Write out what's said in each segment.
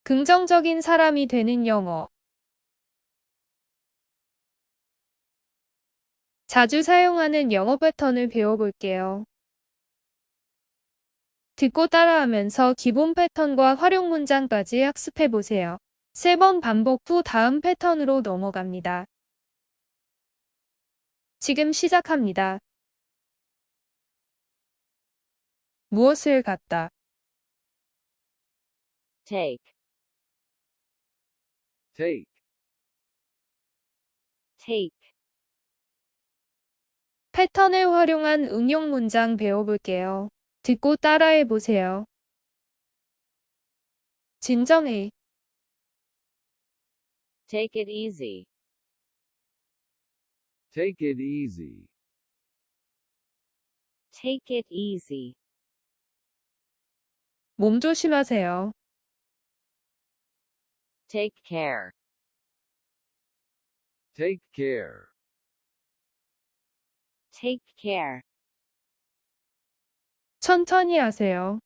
긍정적인 사람이 되는 영어. 자주 사용하는 영어 패턴을 배워볼게요. 듣고 따라하면서 기본 패턴과 활용 문장까지 학습해보세요. 3번 반복 후 다음 패턴으로 넘어갑니다. 지금 시작합니다. 무엇을 갖다, take, take, take, 패턴을 활용한 응용 문장 배워볼게요. 듣고 따라해보세요. 진정해, take it easy, take it easy, take it easy, 몸 조심하세요. take care, take care, take care, 천천히 하세요.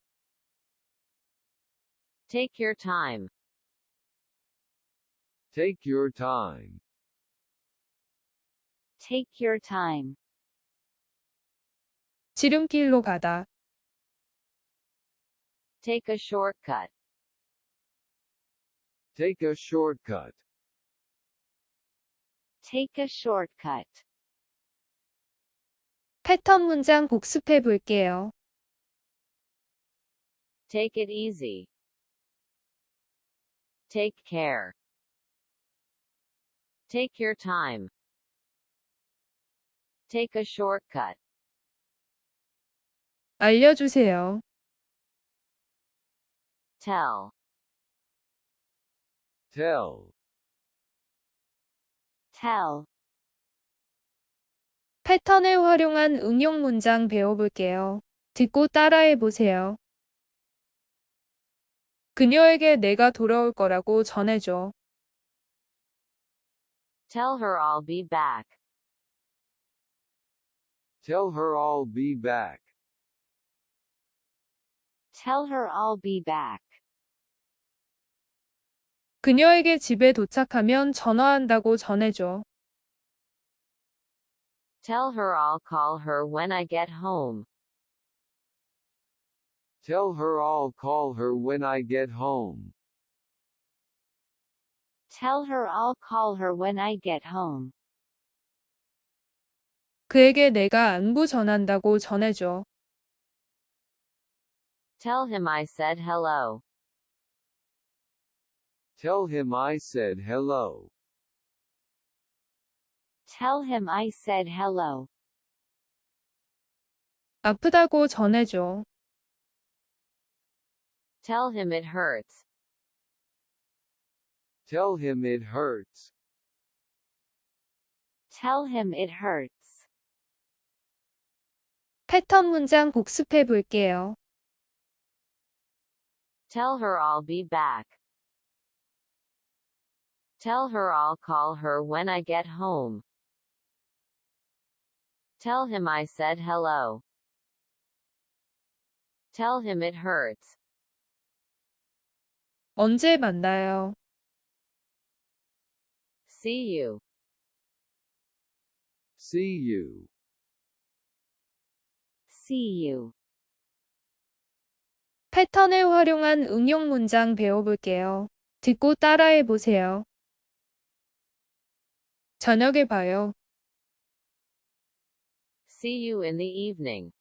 take your time, take your time, take your time, 지름길로 가다, take a shortcut, take a shortcut, take a shortcut, 패턴 문장 복습해 볼게요. take it easy, take care, take your time, take a shortcut, 알려주세요. tell, tell, tell, 패턴을 활용한 응용 문장 배워볼게요. 듣고 따라해 보세요. 그녀에게 내가 돌아올 거라고 전해줘. tell her I'll be back, tell her I'll be back, tell her I'll be back, 그녀에게 집에 도착하면 전화한다고 전해줘. tell her I'll call her when I get home, tell her I'll call her when I get home, tell her I'll call her when I get home, 그에게 내가 안부 전한다고 전해줘. tell him I said hello, tell him I said hello, tell him I said hello, 아프다고 전해줘. tell him it hurts, tell him it hurts, tell him it hurts, 패턴 문장 복습해 볼게요. tell her I'll be back, tell her I'll call her when I get home, tell him I said hello, tell him it hurts, 언제 만나요? see you, see you, see you, 패턴을 활용한 응용 문장 배워볼게요. 듣고 따라해 보세요. 저녁에 봐요. see you in the evening,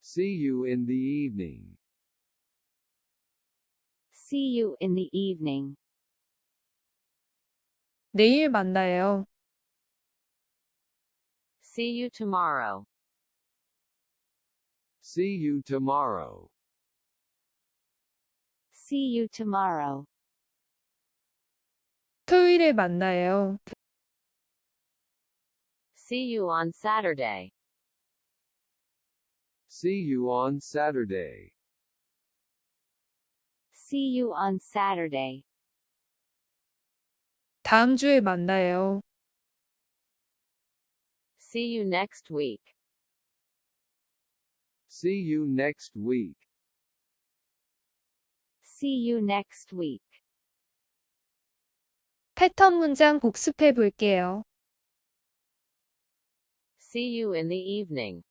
see you in the evening, see you in the evening, 내일 만나요. see you tomorrow, see you tomorrow, see you tomorrow, 토요일에 만나요. see you on Saturday, see you on Saturday, see you on Saturday, 다음 주에 만나요. see you next week, see you next week, See you next week. 패턴 문장 복습해 볼게요. See you in the evening.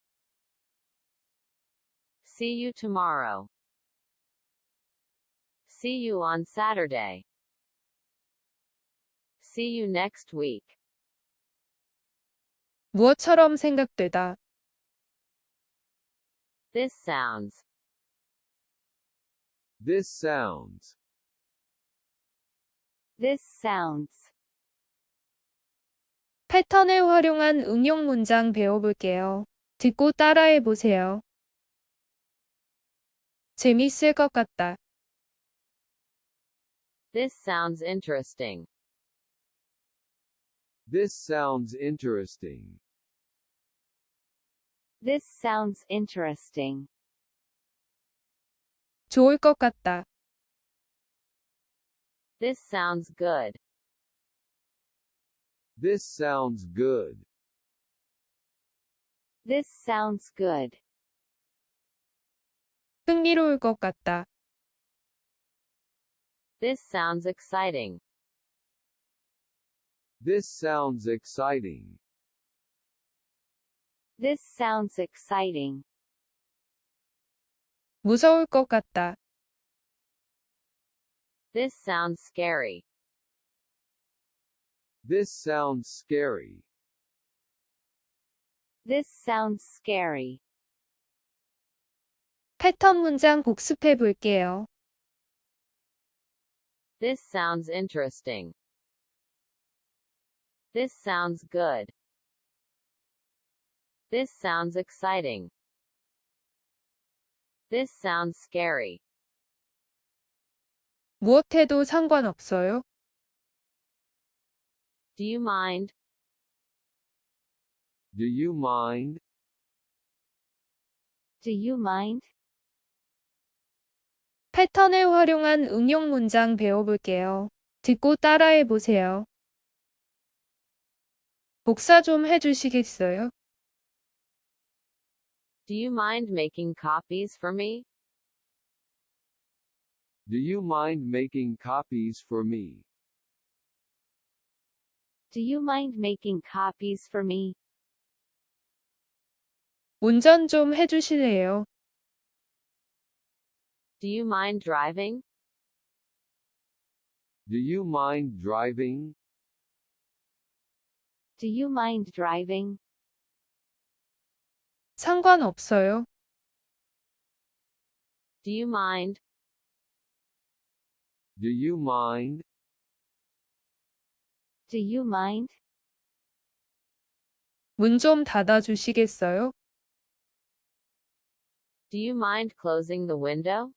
See you tomorrow. See you on Saturday. See you next week. 무엇처럼 생각되다. This sounds. This sounds. This sounds. 패턴을 활용한 응용 문장 배워볼게요. 듣고 따라해 보세요. 재밌을 것 같다. This sounds interesting. This sounds interesting. This sounds interesting. 좋을 것 같다. This sounds good. This sounds good. This sounds good. 흥미로울 것 같다. This sounds exciting. This sounds exciting. This sounds exciting. 무서울 것 같다. This sounds scary. This sounds scary. This sounds scary. 패턴 문장 복습해 볼게요. This sounds interesting. This sounds good. This sounds exciting. This sounds scary. 무엇해도 상관없어요? Do you mind? Do you mind? Do you mind? 패턴을 활용한 응용 문장 배워볼게요. 듣고 따라해 보세요. 복사 좀 해주시겠어요? Do you mind making copies for me? Do you mind making copies for me? Do you mind making copies for me? 운전 좀 해주실래요? Do you mind driving? Do you mind driving? Do you mind driving? 상관없어요. Do you mind? Do you mind? Do you mind? 문 좀 닫아주시겠어요? Do you mind closing the window?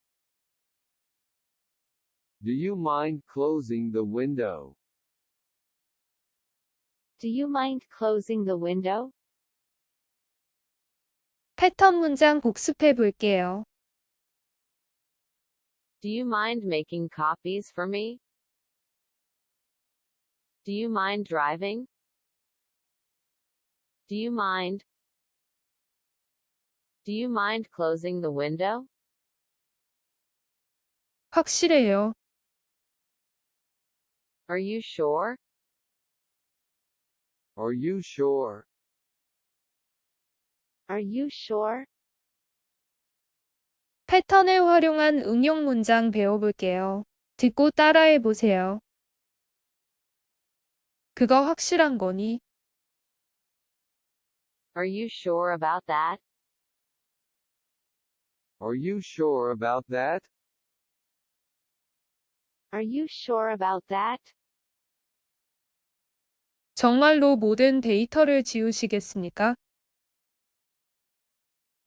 Do you mind closing the window? Do you mind closing the window? 패턴 문장 복습해 볼게요. Do you mind making copies for me? Do you mind driving? Do you mind? Do you mind closing the window? 확실해요. Are you sure? Are you sure? Are you sure? 패턴을 활용한 응용 문장 배워볼게요. 듣고 따라해 보세요. 그거 확실한 거니? Are you sure about that? Are you sure about that? Are you sure about that? 정말로 모든 데이터를 지우시겠습니까?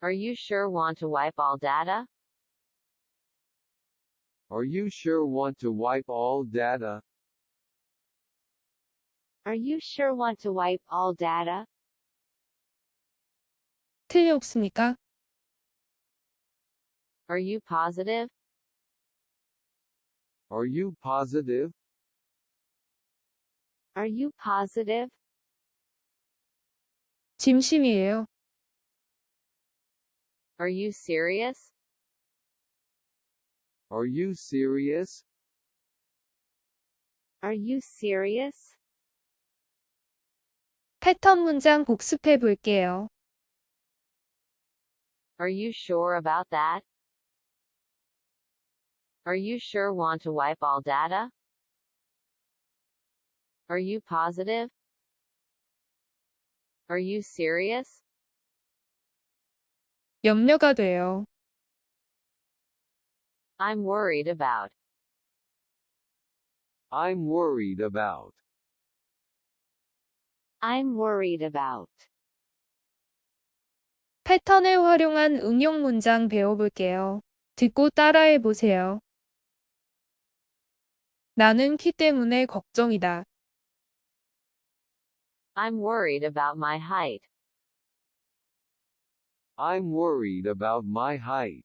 Are you sure want to wipe all data? Are you sure want to wipe all data? Are you sure want to wipe all data? 틀렸습니까? Are you positive? Are you positive? Are you positive? 진심이에요. Are you serious? Are you serious? Are you serious? 패턴 문장 복습해 볼게요. Are you sure about that? Are you sure want to wipe all data? Are you positive? Are you serious? 염려가 돼요. I'm worried about. I'm worried about. I'm worried about. 패턴을 활용한 응용 문장 배워볼게요. 듣고 따라해 보세요. 나는 키 때문에 걱정이다. I'm worried about my height. I'm worried about my height.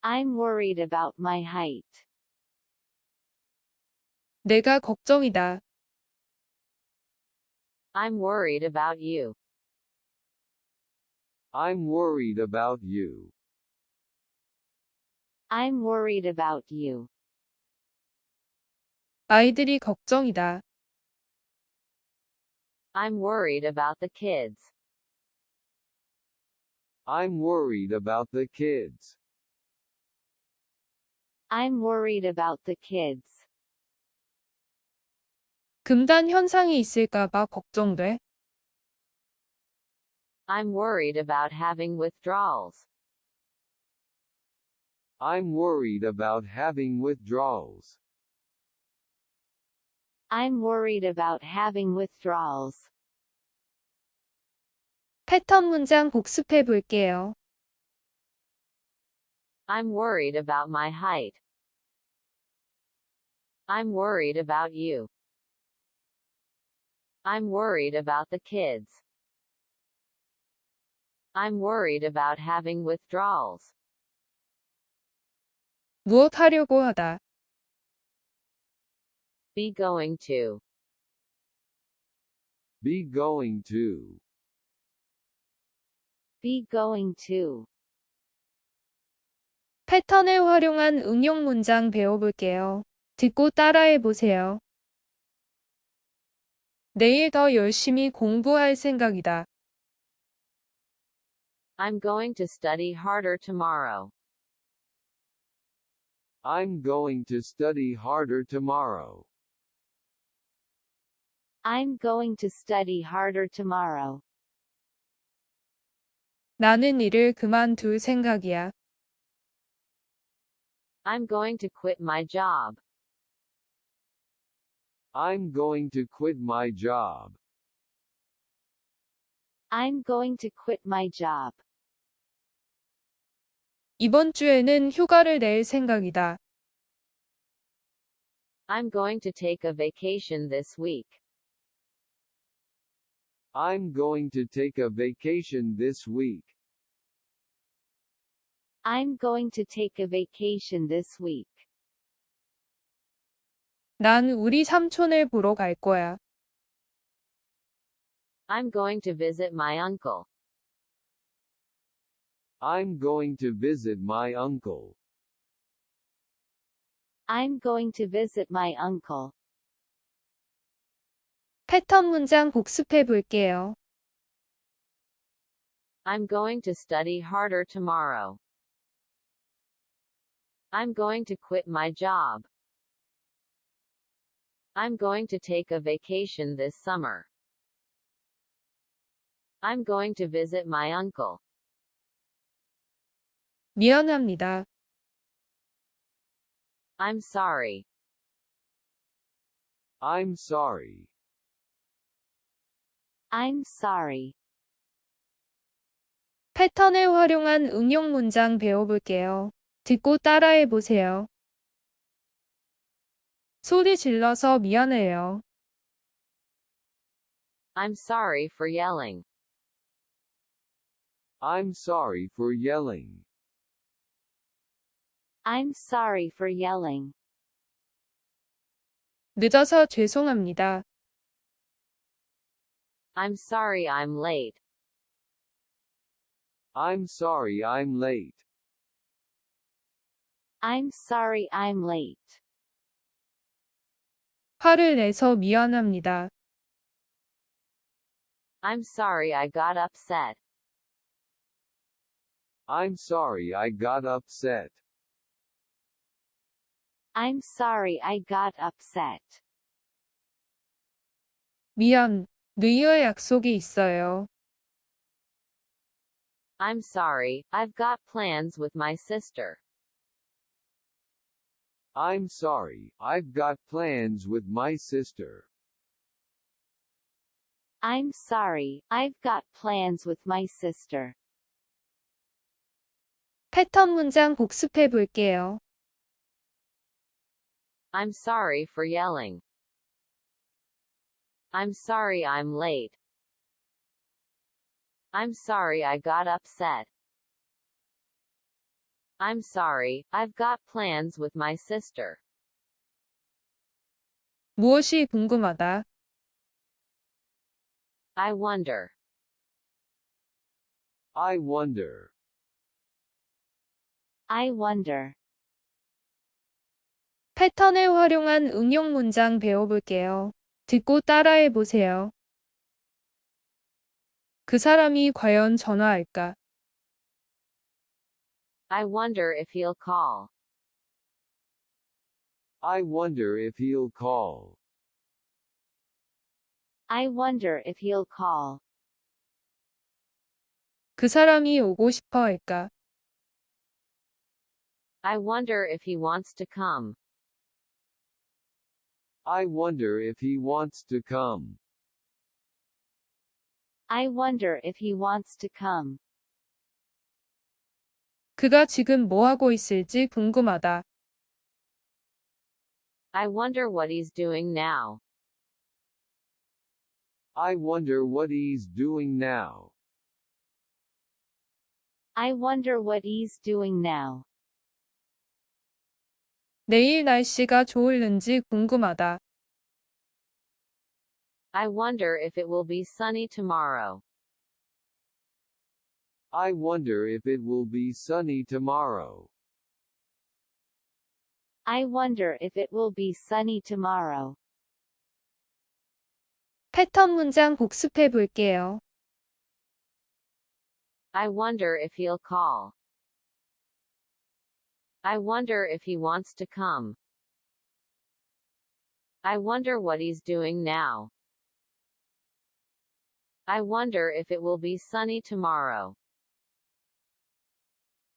I'm worried about my height. 내가 걱정이다. I'm worried about you. I'm worried about you. I'm worried about you. 아이들이 걱정이다. I'm worried about the kids. I'm worried about the kids. I'm worried about the kids. 금단 현상이 있을까봐 걱정돼. I'm worried about having withdrawals. I'm worried about having withdrawals. I'm worried about having withdrawals. 패턴 문장 복습해 볼게요. I'm worried about my height. I'm worried about you. I'm worried about the kids. I'm worried about having withdrawals. 무엇 하려고 하다. Be going to. Be going to. Be going to. 패턴을 활용한 응용 문장 배워볼게요. 듣고 따라해 보세요. 내일 더 열심히 공부할 생각이다. I'm going to study harder tomorrow. I'm going to study harder tomorrow. I'm going to study harder tomorrow. 나는 일을 그만둘 생각이야. I'm going to quit my job. I'm going to quit my job. I'm going to quit my job. 이번 주에는 휴가를 낼 생각이다. I'm going to take a vacation this week. I'm going to take a vacation this week. I'm going to take a vacation this week. 난 우리 삼촌을 보러 갈 거야. I'm going to visit my uncle. I'm going to visit my uncle. I'm going to visit my uncle. 패턴 문장 복습해 볼게요. I'm going to study harder tomorrow. I'm going to quit my job. I'm going to take a vacation this summer. I'm going to visit my uncle. 미안합니다. I'm sorry. I'm sorry. I'm sorry. 패턴을 활용한 응용 문장 배워볼게요. 듣고 따라해 보세요. 소리 질러서 미안해요. I'm sorry for yelling. I'm sorry for yelling. I'm sorry for yelling. 늦어서 죄송합니다. I'm sorry I'm late. I'm sorry I'm late. I'm sorry I'm late. 화를 내서 미안합니다. I'm sorry I got upset. I'm sorry I got upset. I'm sorry I got upset. 미안, 뉴이어 약속이 있어요. I'm sorry, I've got plans with my sister. I'm sorry, I've got plans with my sister. I'm sorry, I've got plans with my sister. 패턴 문장 복습해 볼게요. I'm sorry for yelling. I'm sorry I'm late. I'm sorry I got upset. I'm sorry, I've got plans with my sister. 무엇이 궁금하다. I wonder. I wonder. I wonder. 패턴을 활용한 응용 문장 배워볼게요. 듣고 따라해 보세요. 그 사람이 과연 전화할까? I wonder if he'll call. I wonder if he'll call. I wonder if he'll call. 그 사람이 오고 싶어 할까? I wonder if he wants to come. I wonder if he wants to come. I wonder if he wants to come. 그가 지금 뭐 하고 있을지 궁금하다. I wonder what he's doing now. I wonder what he's doing now. I wonder what he's doing now. 내일 날씨가 좋을는지 궁금하다. I wonder if it will be sunny tomorrow. I wonder if it will be sunny tomorrow. I wonder if it will be sunny tomorrow. 패턴 문장 복습해 볼게요. I wonder if he'll call. I wonder if he wants to come. I wonder what he's doing now. I wonder if it will be sunny tomorrow.